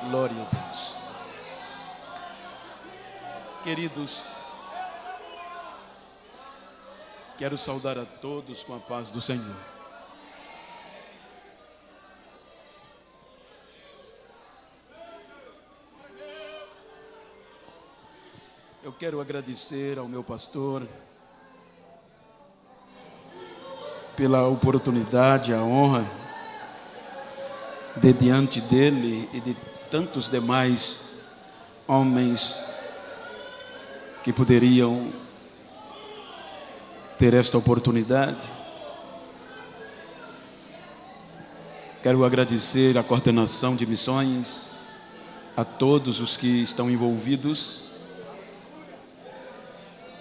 Glória a Deus. Queridos, quero saudar a todos com a paz do Senhor. Eu quero agradecer ao meu pastor pela oportunidade, a honra de diante dele e de tantos demais homens que poderiam ter esta oportunidade. Quero agradecer à coordenação de missões, a todos os que estão envolvidos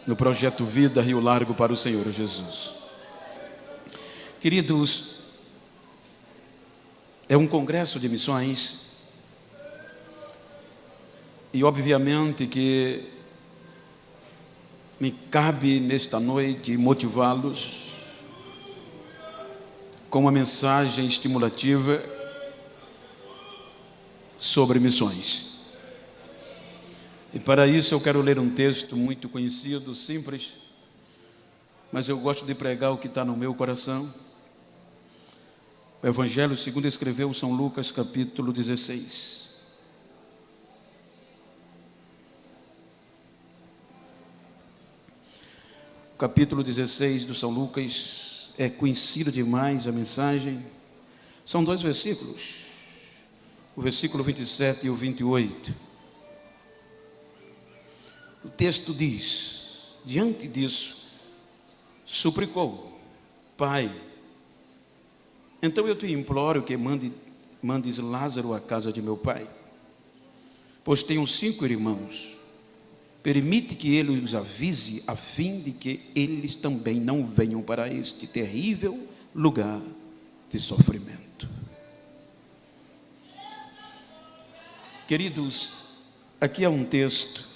no projeto Vida Rio Largo para o Senhor Jesus. Queridos, é um congresso de missões e obviamente que me cabe nesta noite motivá-los com uma mensagem estimulativa sobre missões. E para isso eu quero ler um texto muito conhecido, simples, mas eu gosto de pregar o que está no meu coração. O Evangelho segundo escreveu São Lucas, capítulo 16. O capítulo 16 do São Lucas é conhecido demais a mensagem. São dois versículos, o versículo 27 e o 28. O texto diz: diante disso, suplicou: Pai, então eu te imploro que mandes Lázaro à casa de meu pai, pois tenho 5 irmãos. Permite que ele os avise, a fim de que eles também não venham para este terrível lugar de sofrimento. Queridos, aqui há um texto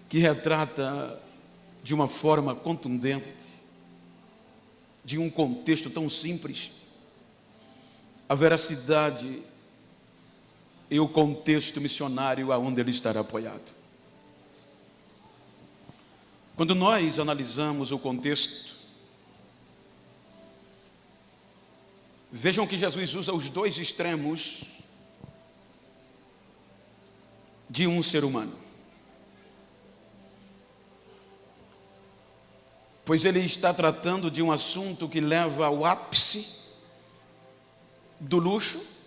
que retrata de uma forma contundente, de um contexto tão simples, a veracidade e o contexto missionário aonde ele estará apoiado. Quando nós analisamos o contexto, vejam que Jesus usa os dois extremos de um ser humano. Pois ele está tratando de um assunto que leva ao ápice do luxo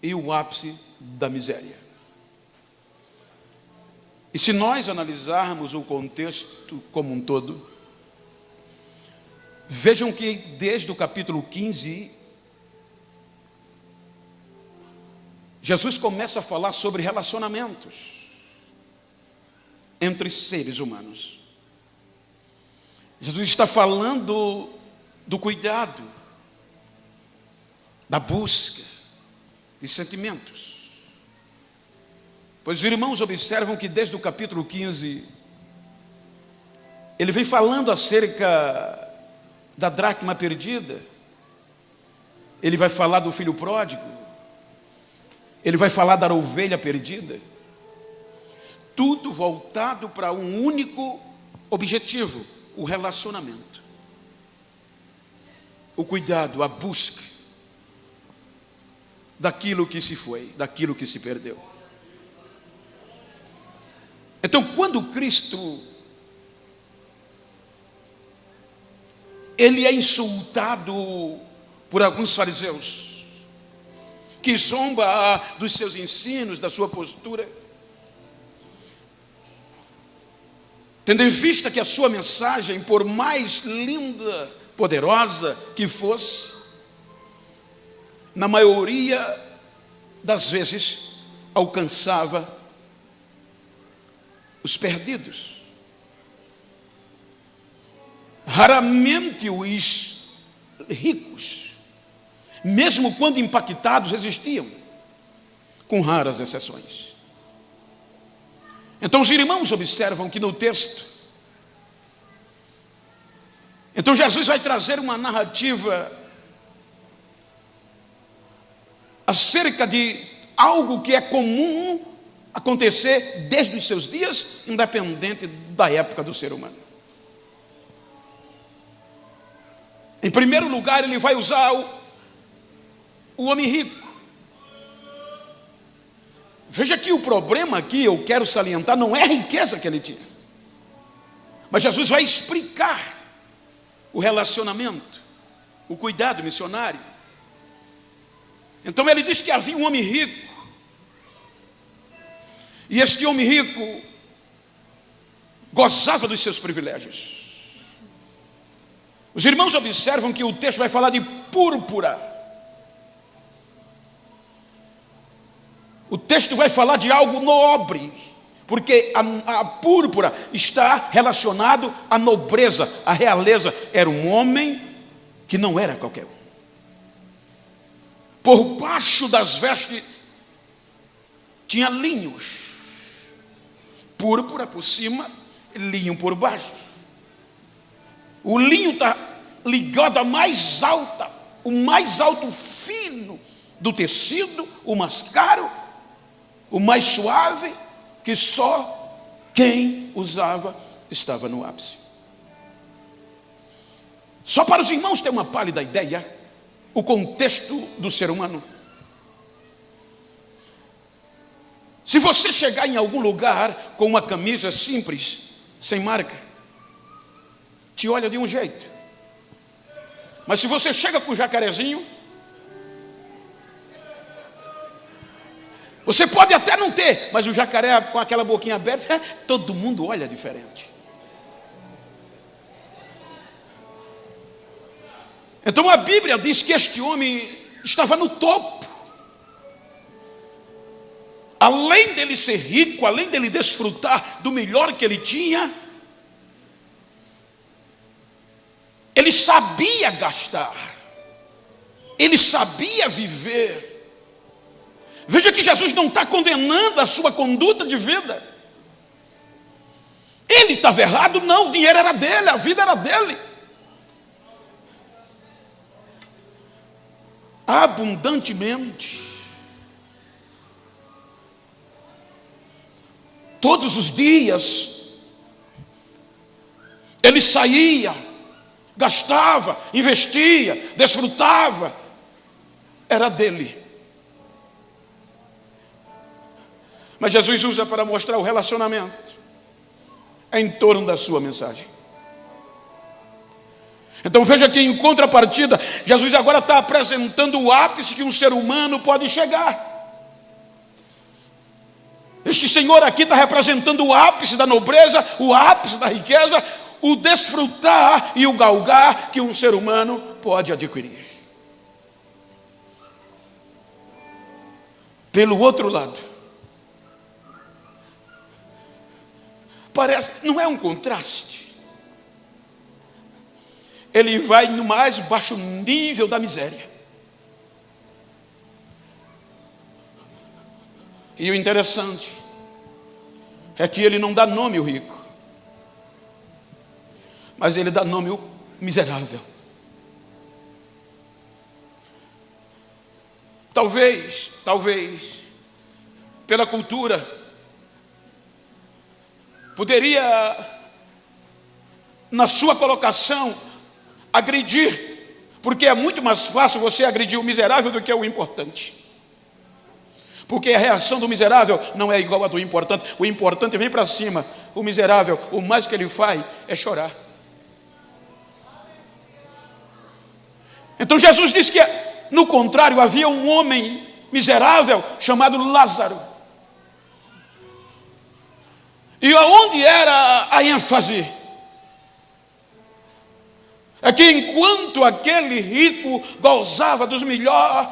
e o ápice da miséria. E se nós analisarmos o contexto como um todo, vejam que desde o capítulo 15, Jesus começa a falar sobre relacionamentos entre seres humanos. Jesus está falando do cuidado, da busca de sentimentos. Pois os irmãos observam que desde o capítulo 15, ele vem falando acerca da dracma perdida, ele vai falar do filho pródigo, ele vai falar da ovelha perdida, tudo voltado para um único objetivo: o relacionamento, o cuidado, a busca daquilo que se foi, daquilo que se perdeu. Então, quando Cristo ele é insultado por alguns fariseus que zomba dos seus ensinos, da sua postura, tendo em vista que a sua mensagem, por mais linda, poderosa que fosse, na maioria das vezes alcançava os perdidos. Raramente os ricos, mesmo quando impactados, existiam, com raras exceções. Então os irmãos observam que no texto, então Jesus vai trazer uma narrativa acerca de algo que é comum acontecer desde os seus dias, independente da época do ser humano. Em primeiro lugar, ele vai usar o homem rico. Veja que o problema aqui, eu quero salientar, não é a riqueza que ele tinha. Mas Jesus vai explicar o relacionamento, o cuidado missionário. Então ele diz que havia um homem rico. E este homem rico gozava dos seus privilégios. Os irmãos observam que o texto vai falar de púrpura. O texto vai falar de algo nobre, porque a púrpura está relacionado à nobreza, à realeza. Era um homem que não era qualquer um. Por baixo das vestes tinha linhos, púrpura por cima, linho por baixo. O linho está ligado à mais alta, o mais alto fino do tecido, o mais caro, o mais suave, que só quem usava estava no ápice. Só para os irmãos ter uma pálida ideia, o contexto do ser humano. Se você chegar em algum lugar com uma camisa simples, sem marca, te olha de um jeito. Mas se você chega com um jacarezinho, você pode até não ter, mas o jacaré com aquela boquinha aberta, todo mundo olha diferente. Então a Bíblia diz que este homem estava no topo. Além dele ser rico, além dele desfrutar do melhor que ele tinha, ele sabia gastar, ele sabia viver. Veja que Jesus não está condenando a sua conduta de vida. Ele estava errado? Não, o dinheiro era dele, a vida era dele. Abundantemente. Todos os dias, ele saía, gastava, investia, desfrutava, era dele. Mas Jesus usa para mostrar o relacionamento em torno da sua mensagem. Então veja que em contrapartida, Jesus agora está apresentando o ápice que um ser humano pode chegar. Este senhor aqui está representando o ápice da nobreza, o ápice da riqueza, o desfrutar e o galgar que um ser humano pode adquirir. Pelo outro lado, parece, não é um contraste? Ele vai no mais baixo nível da miséria. E o interessante é que ele não dá nome ao rico, mas ele dá nome ao miserável. Talvez, pela cultura, poderia, na sua colocação, agredir, porque é muito mais fácil você agredir o miserável do que o importante. Porque a reação do miserável não é igual à do importante. O importante vem para cima, o miserável, o mais que ele faz é chorar. Então Jesus disse que, no contrário, havia um homem miserável chamado Lázaro. E aonde era a ênfase? É que enquanto aquele rico gozava das melhores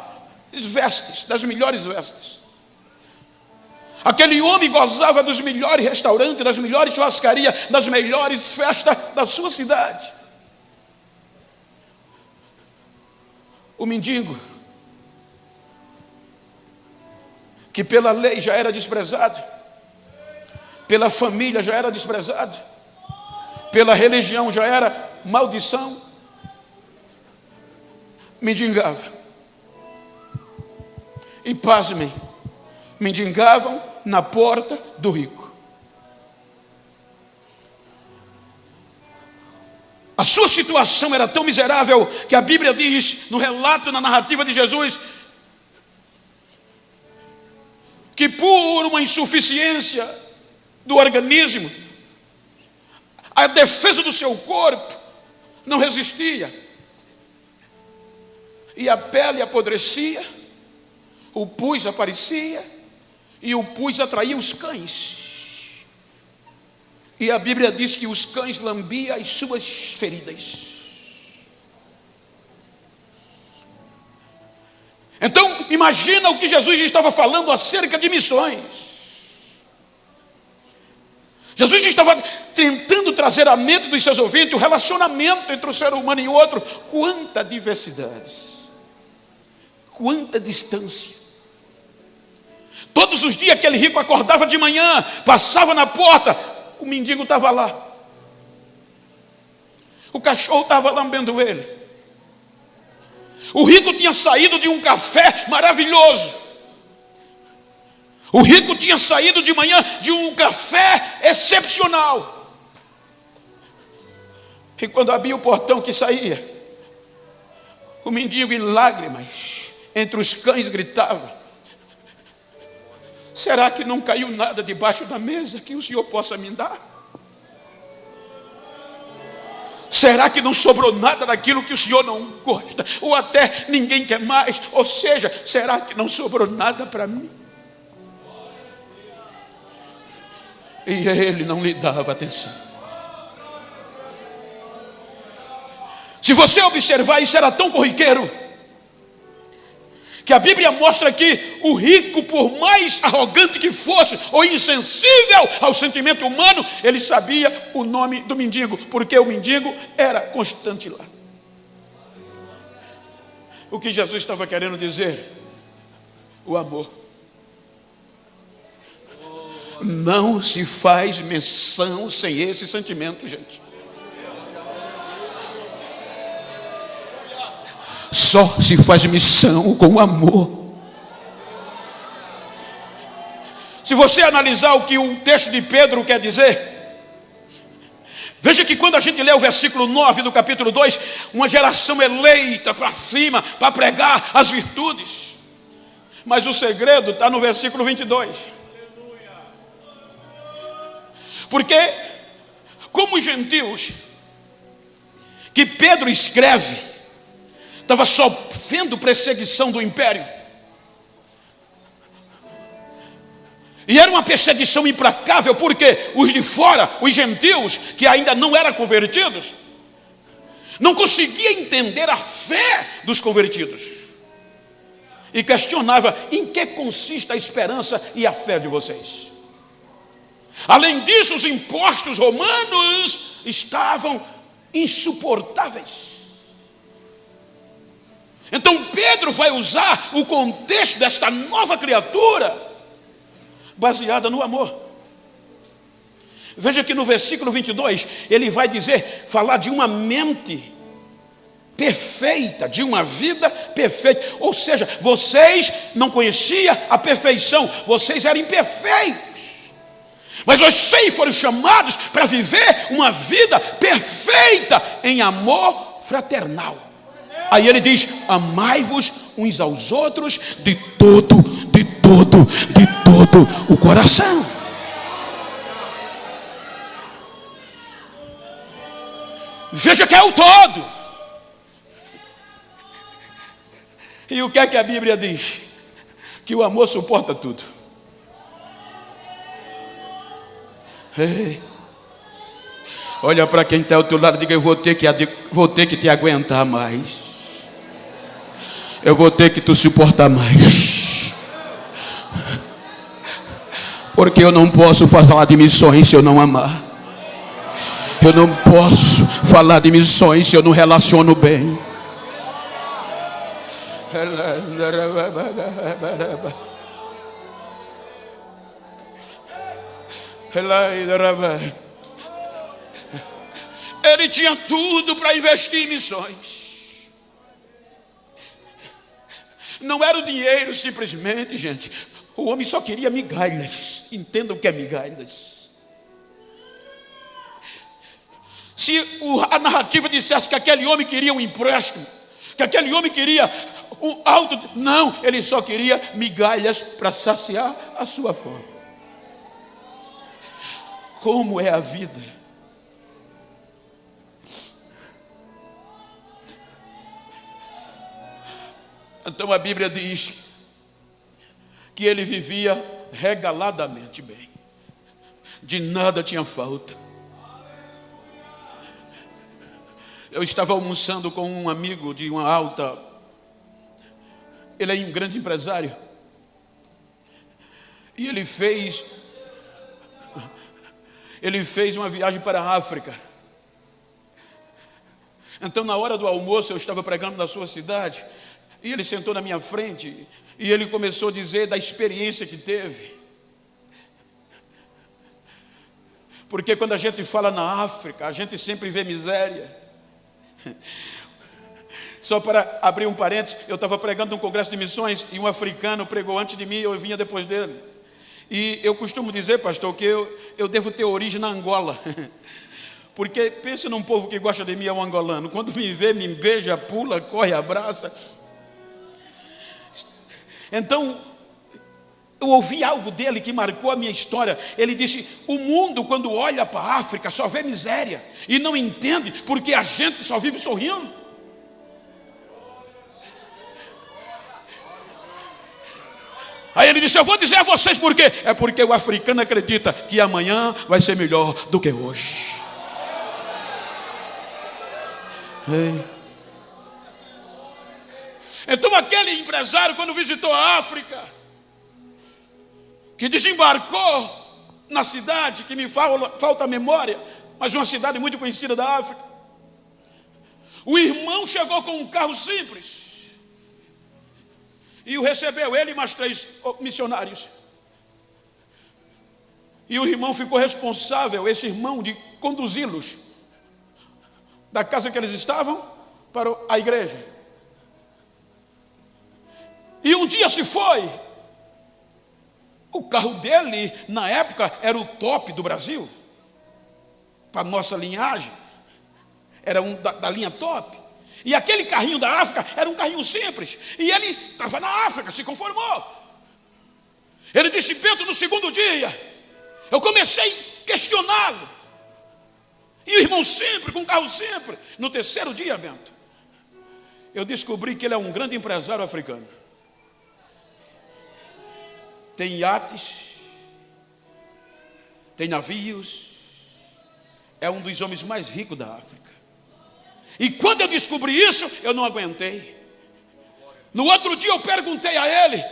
vestes, aquele homem gozava dos melhores restaurantes, das melhores churrascarias, das melhores festas da sua cidade, o mendigo, que pela lei já era desprezado, pela família já era desprezado, pela religião já era maldição, mendigava. E pasmem, mendigavam na porta do rico. A sua situação era tão miserável que a Bíblia diz, no relato, na narrativa de Jesus, que por uma insuficiência do organismo, a defesa do seu corpo não resistia. E a pele apodrecia, o pus aparecia, e o pus atraía os cães. E a Bíblia diz que os cães lambiam as suas feridas. Então, imagina o que Jesus estava falando acerca de missões. Jesus estava tentando trazer à mente dos seus ouvintes o relacionamento entre o ser humano e o outro. Quanta diversidade, quanta distância. Todos os dias aquele rico acordava de manhã, passava na porta, o mendigo estava lá, o cachorro estava lambendo ele. O rico tinha saído de um café maravilhoso, o rico tinha saído de manhã de um café excepcional, e quando abria o portão que saía, o mendigo em lágrimas, entre os cães gritava: será que não caiu nada debaixo da mesa que o Senhor possa me dar? Será que não sobrou nada daquilo que o Senhor não gosta? Ou até ninguém quer mais? Ou seja, será que não sobrou nada para mim? E ele não lhe dava atenção. Se você observar, isso era tão corriqueiro, que a Bíblia mostra que o rico, por mais arrogante que fosse, ou insensível ao sentimento humano, ele sabia o nome do mendigo, porque o mendigo era constante lá. O que Jesus estava querendo dizer? O amor. Não se faz menção sem esse sentimento, gente. Só se faz missão com amor. Se você analisar o que o texto de Pedro quer dizer, veja que quando a gente lê o versículo 9 do capítulo 2, uma geração eleita para cima, para pregar as virtudes. Mas o segredo está no versículo 22. Porque, como os gentios que Pedro escreve, estava sofrendo perseguição do império, e era uma perseguição implacável, porque os de fora, os gentios, que ainda não eram convertidos, não conseguiam entender a fé dos convertidos, e questionava: em que consiste a esperança e a fé de vocês? Além disso, os impostos romanos estavam insuportáveis. Então Pedro vai usar o contexto desta nova criatura baseada no amor. Veja que no versículo 22 ele vai dizer, falar de uma mente perfeita, de uma vida perfeita. Ou seja, vocês não conheciam a perfeição, vocês eram imperfeitos, mas vocês foram chamados para viver uma vida perfeita em amor fraternal. Aí ele diz: amai-vos uns aos outros de todo o coração. Veja que é o todo. E o que é que a Bíblia diz? Que o amor suporta tudo. Ei. Olha para quem está ao teu lado e diga: eu vou ter que te aguentar mais. Eu vou ter que te suportar mais. Porque eu não posso falar de missões se eu não amar. Eu não posso falar de missões se eu não relaciono bem. Ele tinha tudo para investir em missões. Não era o dinheiro simplesmente, gente. O homem só queria migalhas. Entendam o que é migalhas. Se a narrativa dissesse que aquele homem queria um empréstimo, que aquele homem queria um alto... Não, ele só queria migalhas para saciar a sua fome. Como é a vida? Então a Bíblia diz que ele vivia regaladamente bem. De nada tinha falta. Eu estava almoçando com um amigo de uma alta... Ele é um grande empresário. E ele fez uma viagem para a África. Então, na hora do almoço, eu estava pregando na sua cidade, e ele sentou na minha frente, e ele começou a dizer da experiência que teve. Porque quando a gente fala na África, a gente sempre vê miséria. Só para abrir um parênteses, eu estava pregando num congresso de missões, e um africano pregou antes de mim, eu vinha depois dele. E eu costumo dizer, pastor, que eu devo ter origem na Angola. Porque pensa num povo que gosta de mim, é um angolano. Quando me vê, me beija, pula, corre, abraça. Então, eu ouvi algo dele que marcou a minha história. Ele disse: o mundo, quando olha para a África, só vê miséria. E não entende, porque a gente só vive sorrindo. Aí ele disse: eu vou dizer a vocês por quê. É porque o africano acredita que amanhã vai ser melhor do que hoje. Então aquele empresário, quando visitou a África, que desembarcou na cidade, que me falta a memória, mas uma cidade muito conhecida da África, o irmão chegou com um carro simples e o recebeu, ele e mais 3 missionários. E o irmão ficou responsável, esse irmão, de conduzi-los da casa que eles estavam para a igreja. E um dia se foi. O carro dele, na época, era o top do Brasil. Para a nossa linhagem. Era um da linha top. E aquele carrinho da África era um carrinho simples. E ele estava na África, se conformou. Ele disse: Bento, no segundo dia, eu comecei a questioná-lo. E o irmão sempre, com um carro sempre. No terceiro dia, Bento, eu descobri que ele é um grande empresário africano. Tem iates, tem navios, é um dos homens mais ricos da África. E quando eu descobri isso, eu não aguentei. No outro dia eu perguntei a ele: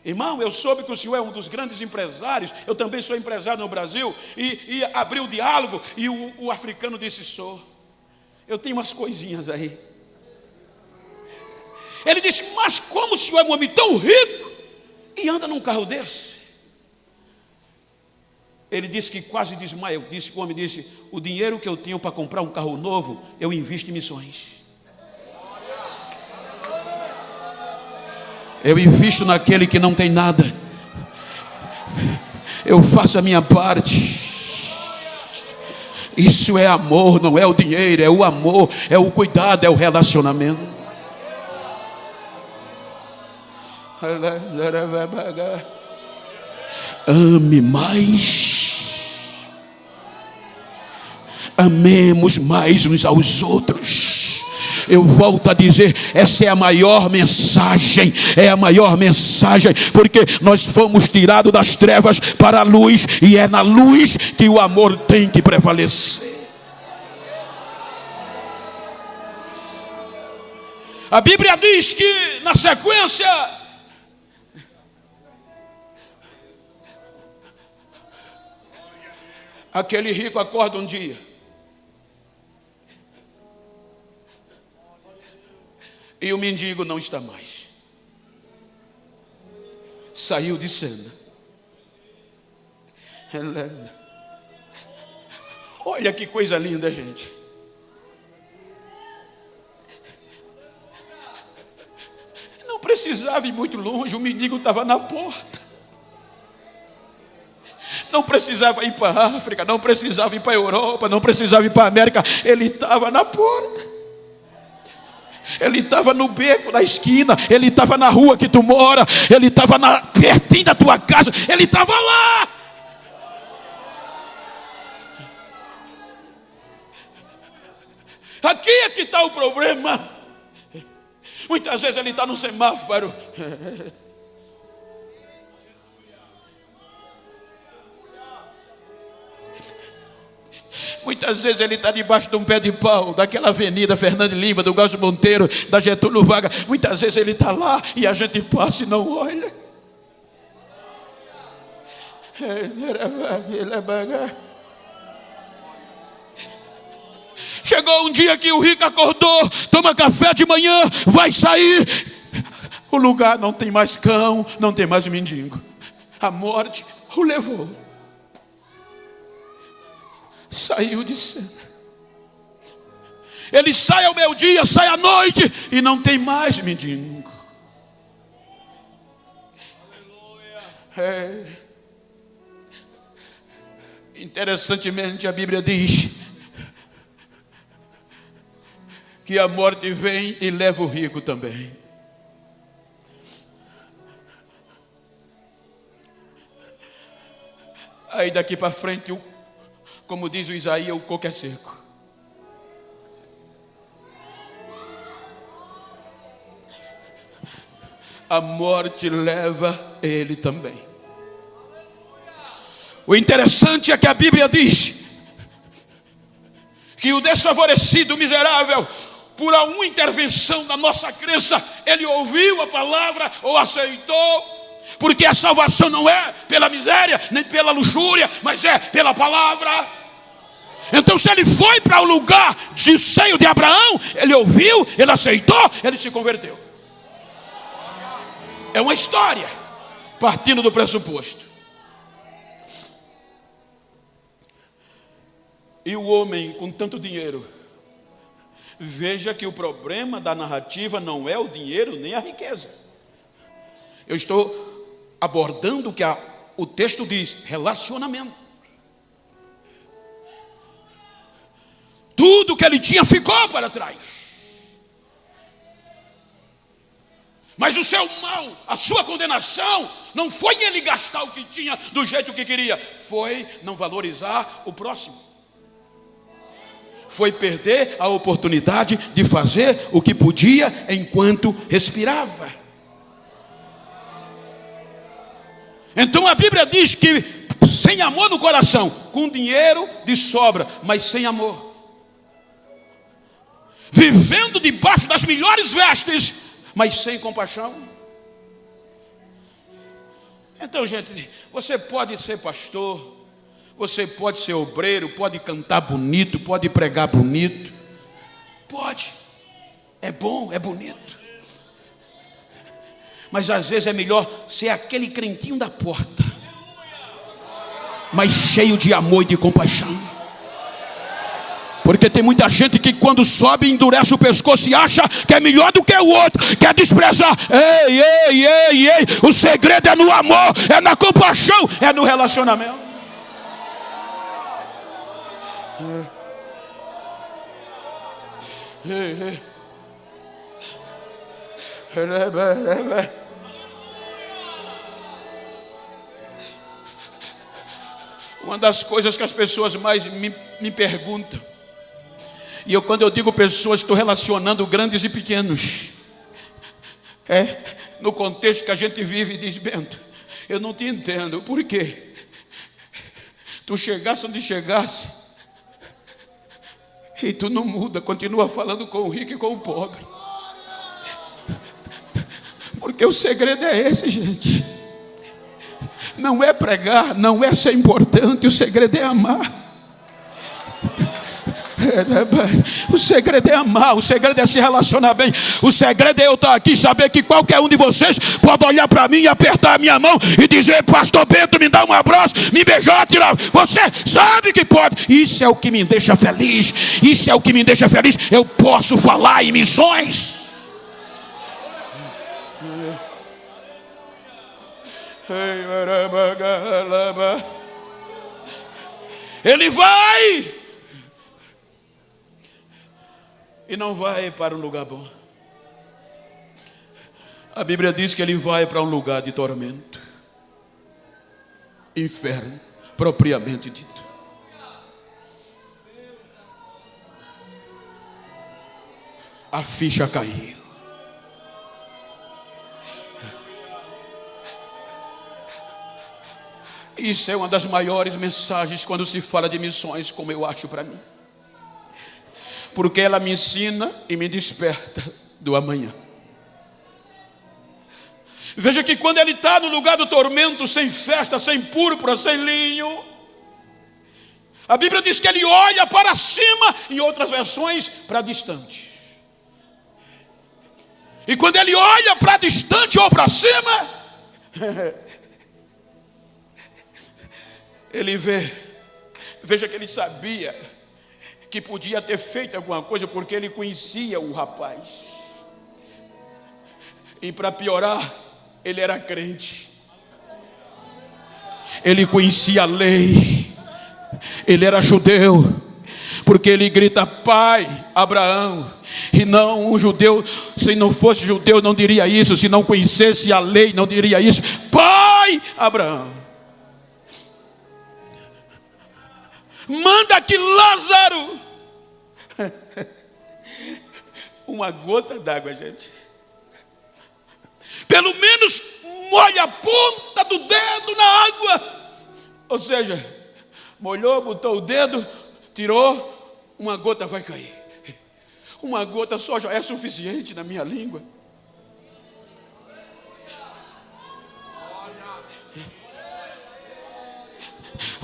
irmão, eu soube que o senhor é um dos grandes empresários, eu também sou empresário no Brasil, e abri o diálogo, e o africano disse: sou, eu tenho umas coisinhas aí. Ele disse: mas como o senhor é um homem tão rico e anda num carro desse? Ele disse que quase desmaiou. O homem disse: o dinheiro que eu tenho para comprar um carro novo, eu invisto em missões. Eu invisto naquele que não tem nada. Eu faço a minha parte. Isso é amor, não é o dinheiro, é o amor, é o cuidado, é o relacionamento. Ame mais. Amemos mais uns aos outros. Eu volto a dizer, essa é a maior mensagem. É a maior mensagem, porque nós fomos tirados das trevas para a luz, e é na luz que o amor tem que prevalecer. A Bíblia diz que na sequência, aquele rico acorda um dia e o mendigo não está mais. Saiu de cena. Olha que coisa linda, gente. precisava ir muito longe, o mendigo estava na porta. Não precisava ir para a África, não precisava ir para a Europa, não precisava ir para a América. Ele estava na porta. Ele estava no beco, na esquina. Ele estava na rua que tu mora. Ele estava pertinho da tua casa. Ele estava lá. Aqui é que está o problema. Muitas vezes ele está no semáforo. Muitas vezes ele está debaixo de um pé de pau, daquela avenida Fernando Lima, do Gaucho Monteiro, da Getúlio Vargas. Muitas vezes ele está lá e a gente passa e não olha. Chegou um dia que o rico acordou, toma café de manhã, vai sair. O lugar não tem mais cão, não tem mais mendigo. A morte o levou. Saiu de cena. Ele sai ao meio-dia, sai à noite e não tem mais mendigo. Interessantemente, a Bíblia diz que a morte vem e leva o rico também. Aí daqui para frente, como diz o Isaías, o coco é seco. A morte leva ele também. O interessante é que a Bíblia diz que o desfavorecido, o miserável, por uma intervenção da nossa crença, ele ouviu a palavra ou aceitou. Porque a salvação não é pela miséria, nem pela luxúria, mas é pela palavra. Então se ele foi para o lugar de seio de Abraão, ele ouviu, ele aceitou, ele se converteu. É uma história, partindo do pressuposto. E o homem com tanto dinheiro, veja que o problema da narrativa não é o dinheiro nem a riqueza. Eu estou abordando o que o texto diz, relacionamento. Tudo que ele tinha ficou para trás. Mas o seu mal, a sua condenação, não foi ele gastar o que tinha do jeito que queria, foi não valorizar o próximo. Foi perder a oportunidade de fazer o que podia enquanto respirava. Então a Bíblia diz que sem amor no coração, com dinheiro de sobra, mas sem amor, vivendo debaixo das melhores vestes, mas sem compaixão. Então, gente, você pode ser pastor, você pode ser obreiro, pode cantar bonito, pode pregar bonito, pode, é bom, é bonito. Mas às vezes é melhor ser aquele crentinho da porta, mas cheio de amor e de compaixão. Porque tem muita gente que quando sobe endurece o pescoço e acha que é melhor do que o outro, quer desprezar. Ei, o segredo é no amor, é na compaixão, é no relacionamento. Uma das coisas que as pessoas mais me perguntam, e quando eu digo pessoas, estou relacionando grandes e pequenos, no contexto que a gente vive, diz: Bento, eu não te entendo, por quê? Tu chegasse onde chegasse e tu não muda, continua falando com o rico e com o pobre. Porque o segredo é esse, gente. Não é pregar, não é ser importante, o segredo é amar. O segredo é amar, o segredo é se relacionar bem. O segredo é eu estar aqui e saber que qualquer um de vocês pode olhar para mim e apertar a minha mão e dizer: Pastor Bento, me dá um abraço, me beijar, tirar. Você sabe que pode. Isso é o que me deixa feliz. Isso é o que me deixa feliz. Eu posso falar em missões. Ele vai e não vai para um lugar bom. A Bíblia diz que ele vai para um lugar de tormento, inferno, propriamente dito. A ficha caiu. Isso é uma das maiores mensagens quando se fala de missões, como eu acho para mim. Porque ela me ensina e me desperta do amanhã. Veja que quando ele está no lugar do tormento, sem festa, sem púrpura, sem linho, a Bíblia diz que ele olha para cima, em outras versões, para distante. E quando ele olha para distante ou para cima, ele veja que ele sabia que podia ter feito alguma coisa, porque ele conhecia o rapaz. E para piorar, ele era crente. Ele conhecia a lei. Ele era judeu. Porque ele grita, pai, Abraão. E não um judeu, se não fosse judeu, não diria isso. Se não conhecesse a lei, não diria isso. Pai, Abraão. Manda que Lázaro. Uma gota d'água, gente. Pelo menos molha a ponta do dedo na água. Ou seja, molhou, botou o dedo, tirou, uma gota vai cair. Uma gota só já é suficiente na minha língua.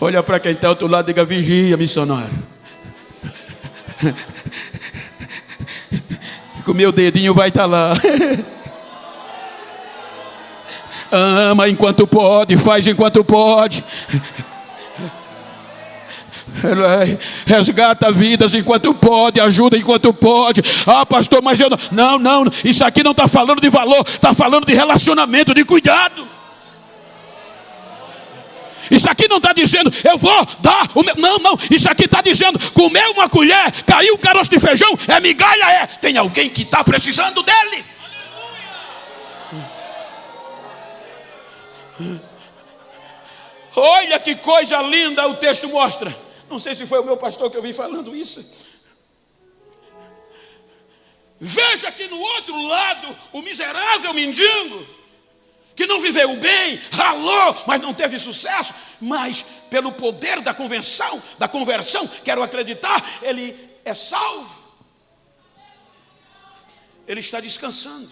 Olha para quem está ao outro lado e diga, vigia, missionário. Com o meu dedinho vai estar lá. Ama enquanto pode, faz enquanto pode. Resgata vidas enquanto pode, ajuda enquanto pode. Ah, pastor, mas eu não, isso aqui não está falando de valor, está falando de relacionamento, de cuidado. Isso aqui não está dizendo, eu vou dar o meu. Não, isso aqui está dizendo, comer uma colher, caiu um caroço de feijão, é migalha, é. Tem alguém que está precisando dele. Olha que coisa linda o texto mostra. Não sei se foi o meu pastor que eu vi falando isso. Veja que no outro lado, o miserável mendigo, que não viveu bem, ralou, mas não teve sucesso, mas pelo poder da conversão, quero acreditar, ele é salvo. Ele está descansando.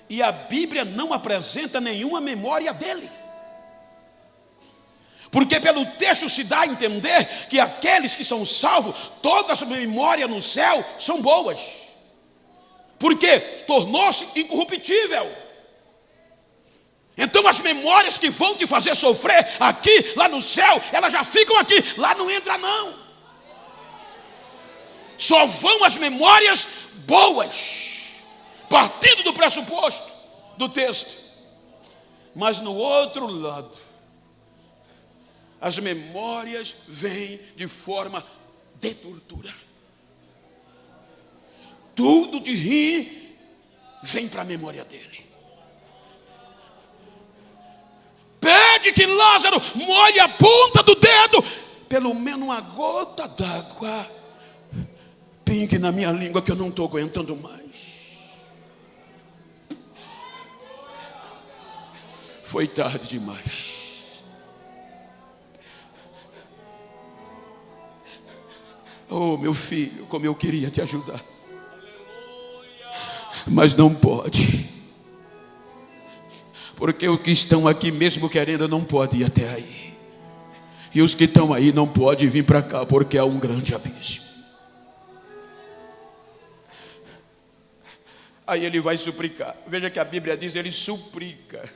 E a Bíblia não apresenta nenhuma memória dele. Porque pelo texto se dá a entender que aqueles que são salvos, toda a sua memória no céu são boas. Porque tornou-se incorruptível. Então as memórias que vão te fazer sofrer aqui, lá no céu, elas já ficam aqui. Lá não entra não. Só vão as memórias boas. Partindo do pressuposto do texto. Mas no outro lado, as memórias vêm de forma de tortura. Tudo de rir vem para a memória dele. Pede que Lázaro molhe a ponta do dedo, pelo menos uma gota d'água pingue na minha língua, que eu não estou aguentando mais. Foi tarde demais. Oh, meu filho, como eu queria te ajudar. Mas não pode. Porque os que estão aqui, mesmo querendo, não podem ir até aí. E os que estão aí não podem vir para cá, porque há um grande abismo. Aí ele vai suplicar. Veja que a Bíblia diz, ele suplica.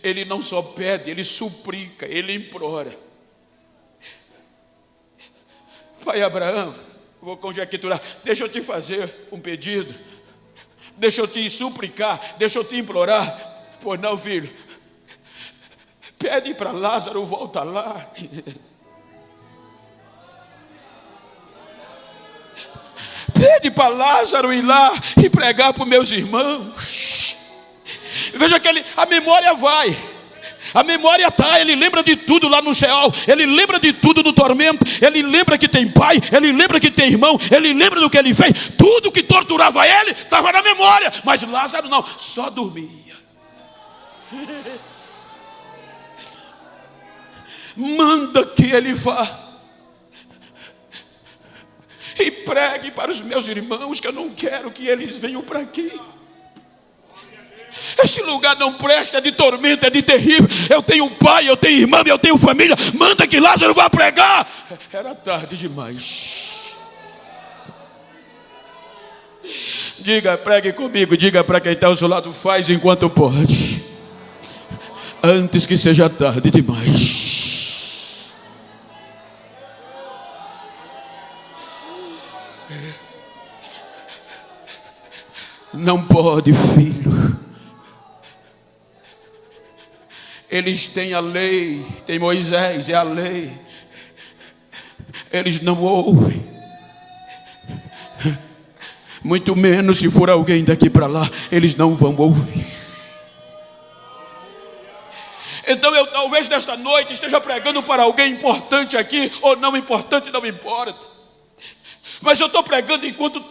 Ele não só pede, ele suplica, ele implora. Pai Abraão, vou conjecturar, deixa eu te fazer um pedido, deixa eu te suplicar, deixa eu te implorar. Pois não, filho, pede para Lázaro voltar lá. Pede para Lázaro ir lá e pregar para os meus irmãos. Veja que a memória vai. A memória está, ele lembra de tudo lá no céu, ele lembra de tudo no tormento, ele lembra que tem pai, ele lembra que tem irmão, ele lembra do que ele fez. Tudo que torturava ele estava na memória, mas Lázaro não, só dormia. Manda que ele vá e pregue para os meus irmãos, que eu não quero que eles venham para aqui. Esse lugar não presta, é de tormento, é de terrível. Eu tenho pai, eu tenho irmã, eu tenho família. Manda que Lázaro vá pregar. Era tarde demais. Diga, pregue comigo, diga para quem está ao seu lado, faz enquanto pode, antes que seja tarde demais. Não pode, filho. Eles têm a lei, tem Moisés, é a lei. Eles não ouvem. Muito menos se for alguém daqui para lá, eles não vão ouvir. Então eu talvez nesta noite esteja pregando para alguém importante aqui, ou não importante, não importa. Mas eu estou pregando enquanto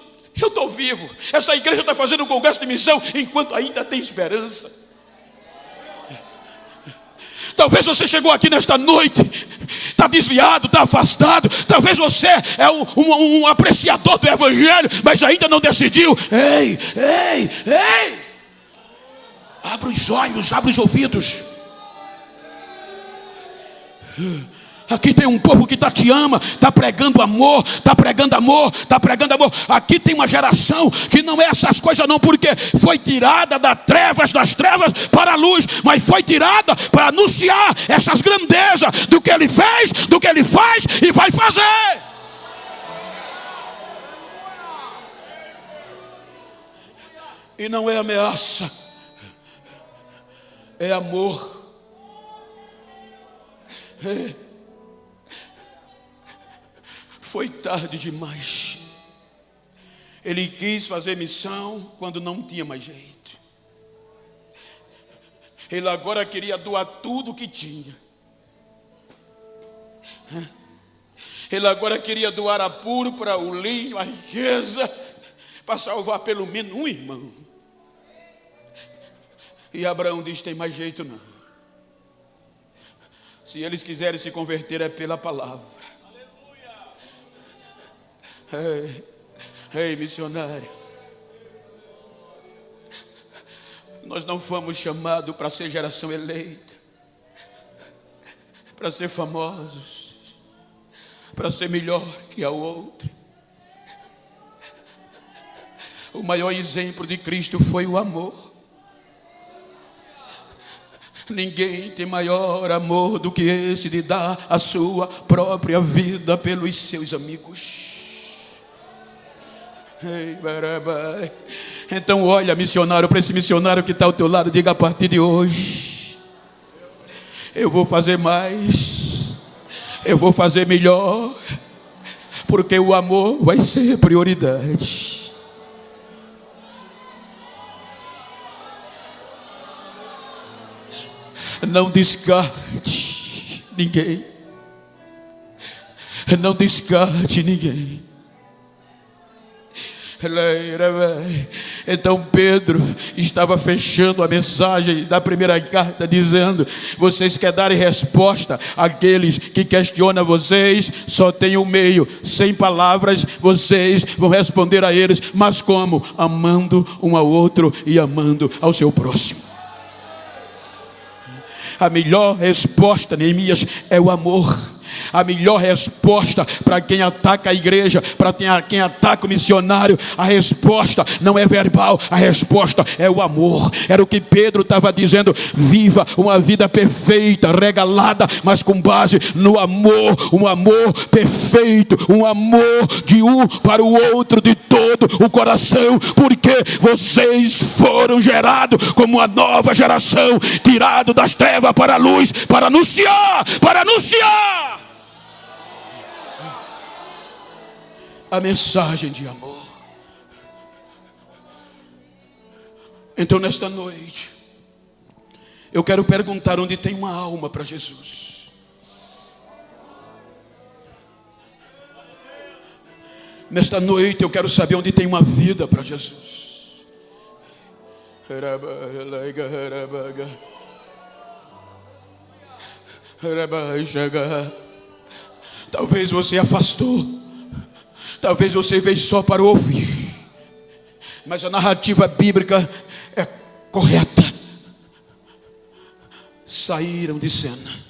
eu estou vivo. Essa igreja está fazendo um congresso de missão enquanto ainda tem esperança. Talvez você chegou aqui nesta noite, está desviado, está afastado. Talvez você é um apreciador do evangelho, mas ainda não decidiu. Ei, abra os olhos, abra os ouvidos. Aqui tem um povo que te ama, está pregando amor, está pregando amor, está pregando amor. Aqui tem uma geração que não é essas coisas não, porque foi tirada das trevas para a luz, mas foi tirada para anunciar essas grandezas do que ele fez, do que ele faz e vai fazer. E não é ameaça, é amor. Foi tarde demais. Ele quis fazer missão quando não tinha mais jeito. Ele agora queria doar tudo o que tinha. Ele agora queria doar a púrpura, o linho, a riqueza, para salvar pelo menos um irmão. E Abraão diz: tem mais jeito não. Se eles quiserem se converter é pela palavra. Ei, missionário, nós não fomos chamados para ser geração eleita, para ser famosos, para ser melhor que a outra. O maior exemplo de Cristo foi o amor. Ninguém tem maior amor do que esse de dar a sua própria vida pelos seus amigos. Então olha, missionário, para esse missionário que está ao teu lado, diga: a partir de hoje eu vou fazer mais, eu vou fazer melhor, porque o amor vai ser prioridade. Não descarte ninguém, não descarte ninguém. Então Pedro estava fechando a mensagem da primeira carta, dizendo: vocês querem dar resposta àqueles que questionam vocês, só tem um meio, sem palavras vocês vão responder a eles. Mas como? Amando um ao outro e amando ao seu próximo. A melhor resposta, Neemias, é o amor. A melhor resposta para quem ataca a igreja, para quem ataca o missionário, a resposta não é verbal, a resposta é o amor. Era o que Pedro estava dizendo: viva uma vida perfeita, regalada, mas com base no amor, um amor perfeito, um amor de um para o outro, de todo o coração, porque vocês foram gerados como uma nova geração, tirado das trevas para a luz, para anunciar a mensagem de amor. Então, nesta noite, eu quero perguntar onde tem uma alma para Jesus. Nesta noite, eu quero saber onde tem uma vida para Jesus. Talvez você afastou. Talvez você veio só para ouvir, mas a narrativa bíblica é correta. Saíram de cena.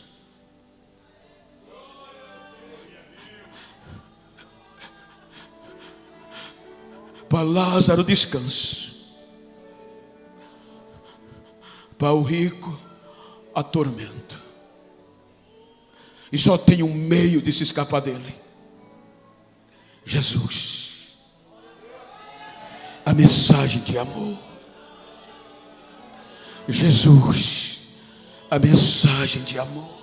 Para Lázaro descanso, para o rico a tormento. E só tem um meio de se escapar dele: Jesus. A mensagem de amor. Jesus, a mensagem de amor.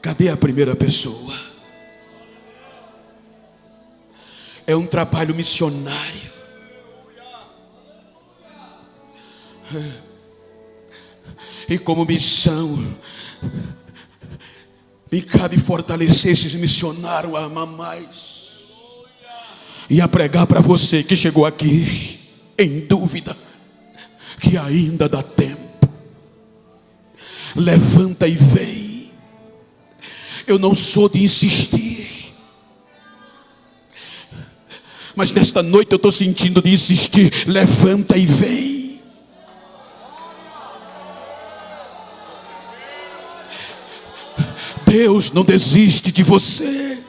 Cadê a primeira pessoa? É um trabalho missionário. E como missão, me cabe fortalecer esses missionários a amar mais e a pregar para você que chegou aqui em dúvida, que ainda dá tempo. Levanta e vem. Eu não sou de insistir, mas nesta noite eu estou sentindo de insistir. Levanta e vem. Deus não desiste de você.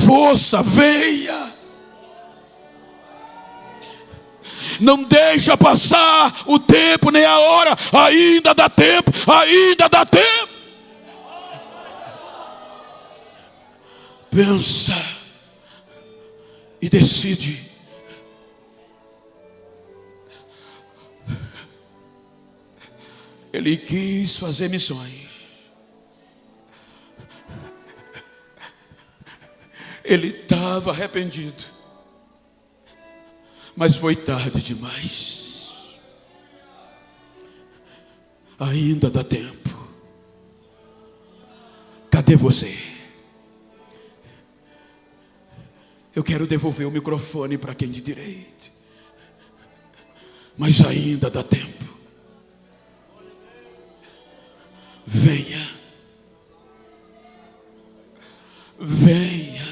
Força, venha. Não deixa passar o tempo nem a hora. Ainda dá tempo, ainda dá tempo. Pensa e decide. Ele quis fazer missões. Ele estava arrependido, mas foi tarde demais. Ainda dá tempo. Cadê você? Eu quero devolver o microfone para quem de direito, mas ainda dá tempo. Venha. Venha.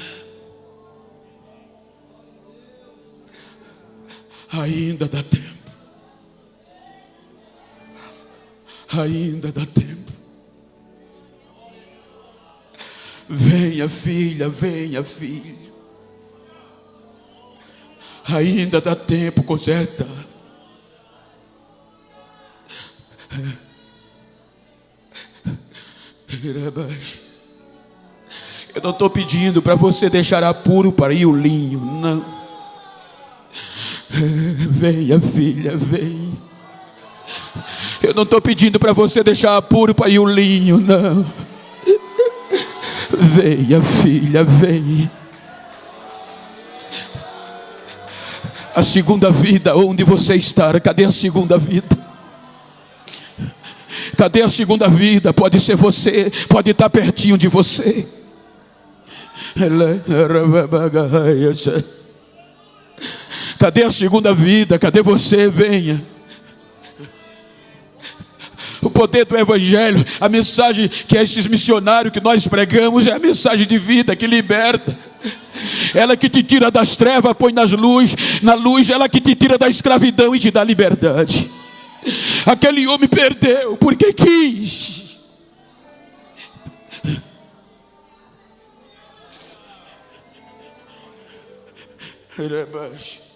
Ainda dá tempo. Ainda dá tempo. Venha, filha, venha, filho. Ainda dá tempo, Coseta. Eu não estou pedindo para você deixar apuro para ir o linho, não. Venha, filha, vem. Eu não estou pedindo para você deixar apuro para ir o linho, não. Venha, filha, vem. A segunda vida, onde você está? Cadê a segunda vida? Cadê a segunda vida? Pode ser você, pode estar pertinho de você. Cadê a segunda vida? Cadê você? Venha. O poder do Evangelho, a mensagem que esses missionários que nós pregamos é a mensagem de vida que liberta. Ela que te tira das trevas, põe na luz, ela que te tira da escravidão e te dá liberdade. Aquele homem perdeu porque quis. Rebas.